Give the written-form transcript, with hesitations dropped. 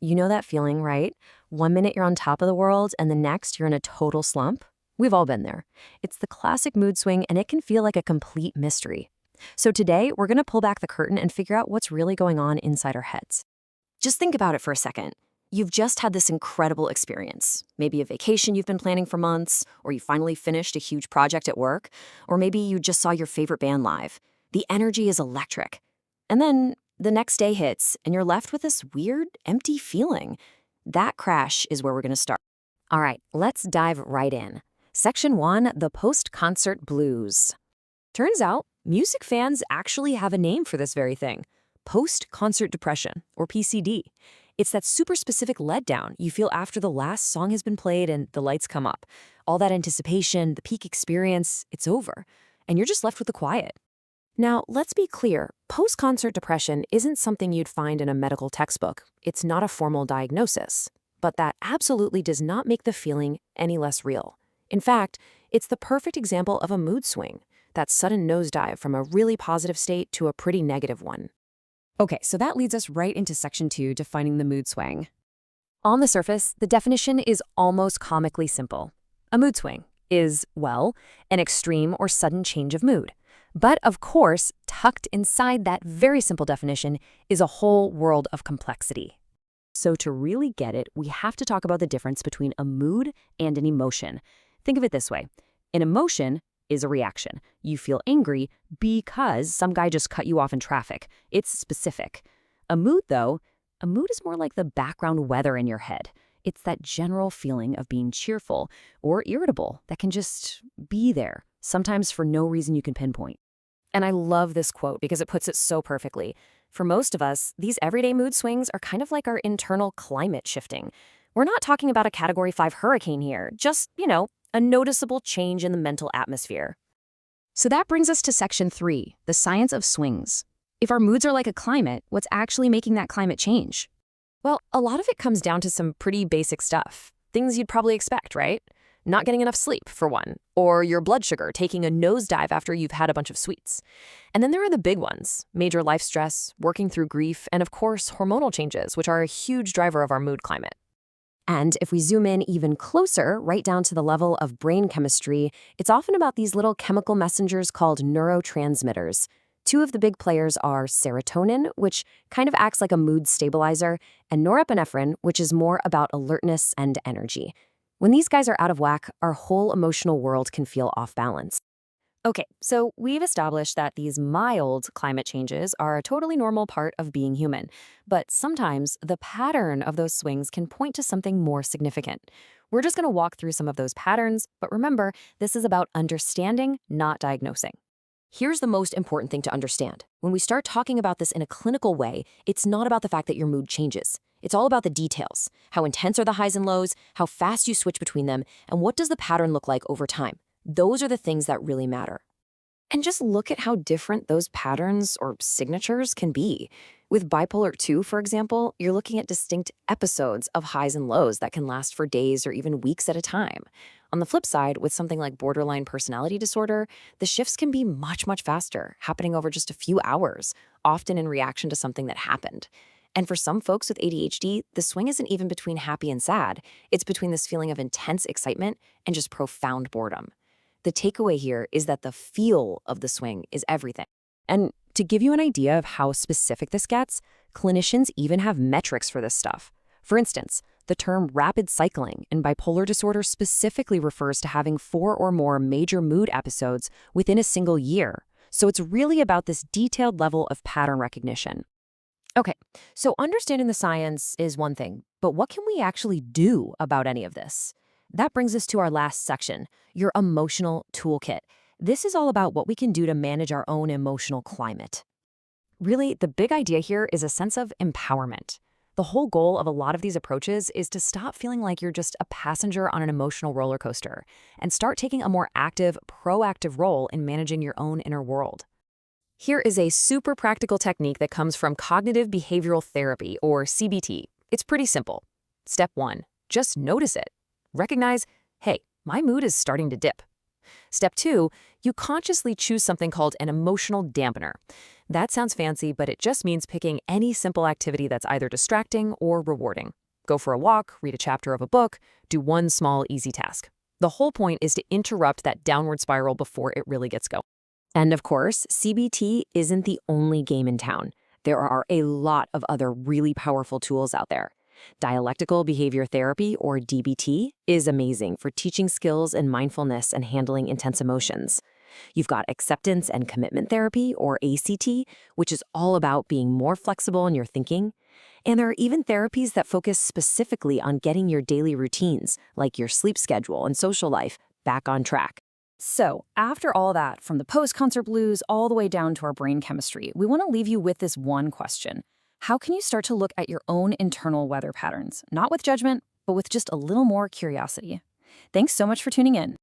You know that feeling, right? One minute you're on top of the world, and the next you're in a total slump. We've all been there. It's the classic mood swing, and it can feel like a complete mystery. So today, we're going to pull back the curtain and figure out what's really going on inside our heads. Just think about it for a second. You've just had this incredible experience. Maybe a vacation you've been planning for months, or you finally finished a huge project at work, or maybe you just saw your favorite band live. The energy is electric. And then the next day hits, and you're left with this weird, empty feeling. That crash is where we're going to start. All right, let's dive right in. Section 1, the post-concert blues. Turns out, music fans actually have a name for this very thing: post-concert depression, or PCD. It's that super specific letdown you feel after the last song has been played and the lights come up. All that anticipation, the peak experience, it's over, and you're just left with the quiet. Now, let's be clear, post-concert depression isn't something you'd find in a medical textbook. It's not a formal diagnosis. But that absolutely does not make the feeling any less real. In fact, it's the perfect example of a mood swing, that sudden nosedive from a really positive state to a pretty negative one. Okay, so that leads us right into Section 2, defining the mood swing. On the surface, the definition is almost comically simple. A mood swing is, well, an extreme or sudden change of mood. But of course, tucked inside that very simple definition is a whole world of complexity. So to really get it, we have to talk about the difference between a mood and an emotion. Think of it this way. An emotion is a reaction. You feel angry because some guy just cut you off in traffic. It's specific. A mood, though, a mood is more like the background weather in your head. It's that general feeling of being cheerful or irritable that can just be there, sometimes for no reason you can pinpoint. And I love this quote because it puts it so perfectly. For most of us, these everyday mood swings are kind of like our internal climate shifting. We're not talking about a Category 5 hurricane here, just, a noticeable change in the mental atmosphere. So that brings us to Section 3, the science of swings. If our moods are like a climate, what's actually making that climate change? Well, a lot of it comes down to some pretty basic stuff. Things you'd probably expect, right? Not getting enough sleep, for one, or your blood sugar taking a nosedive after you've had a bunch of sweets. And then there are the big ones: major life stress, working through grief, and of course, hormonal changes, which are a huge driver of our mood climate. And if we zoom in even closer, right down to the level of brain chemistry, it's often about these little chemical messengers called neurotransmitters. Two of the big players are serotonin, which kind of acts like a mood stabilizer, and norepinephrine, which is more about alertness and energy. When these guys are out of whack, our whole emotional world can feel off balance. Okay, so we've established that these mild climate changes are a totally normal part of being human. But sometimes the pattern of those swings can point to something more significant. We're just going to walk through some of those patterns, but remember, this is about understanding, not diagnosing. Here's the most important thing to understand. When we start talking about this in a clinical way, it's not about the fact that your mood changes. It's all about the details. How intense are the highs and lows, how fast you switch between them, and what does the pattern look like over time? Those are the things that really matter. And just look at how different those patterns or signatures can be. With bipolar 2, for example, you're looking at distinct episodes of highs and lows that can last for days or even weeks at a time. On the flip side, with something like borderline personality disorder, the shifts can be much, much faster, happening over just a few hours, often in reaction to something that happened. And for some folks with ADHD, the swing isn't even between happy and sad. It's between this feeling of intense excitement and just profound boredom. The takeaway here is that the feel of the swing is everything. And to give you an idea of how specific this gets, clinicians even have metrics for this stuff. For instance, the term rapid cycling in bipolar disorder specifically refers to having 4 or more major mood episodes within a single year. So it's really about this detailed level of pattern recognition. Okay, so understanding the science is one thing, but what can we actually do about any of this? That brings us to our last section, your emotional toolkit. This is all about what we can do to manage our own emotional climate. Really, the big idea here is a sense of empowerment. The whole goal of a lot of these approaches is to stop feeling like you're just a passenger on an emotional roller coaster and start taking a more active, proactive role in managing your own inner world. Here is a super practical technique that comes from cognitive behavioral therapy, or CBT. It's pretty simple. Step 1, just notice it. Recognize, hey, my mood is starting to dip. Step 2, you consciously choose something called an emotional dampener. That sounds fancy, but it just means picking any simple activity that's either distracting or rewarding. Go for a walk, read a chapter of a book, do one small, easy task. The whole point is to interrupt that downward spiral before it really gets going. And of course, CBT isn't the only game in town. There are a lot of other really powerful tools out there. Dialectical behavior therapy, or DBT, is amazing for teaching skills in mindfulness and handling intense emotions. You've got acceptance and commitment therapy, or ACT, which is all about being more flexible in your thinking. And there are even therapies that focus specifically on getting your daily routines, like your sleep schedule and social life, back on track. So, after all that, from the post-concert blues all the way down to our brain chemistry, we want to leave you with this one question. How can you start to look at your own internal weather patterns, not with judgment, but with just a little more curiosity? Thanks so much for tuning in.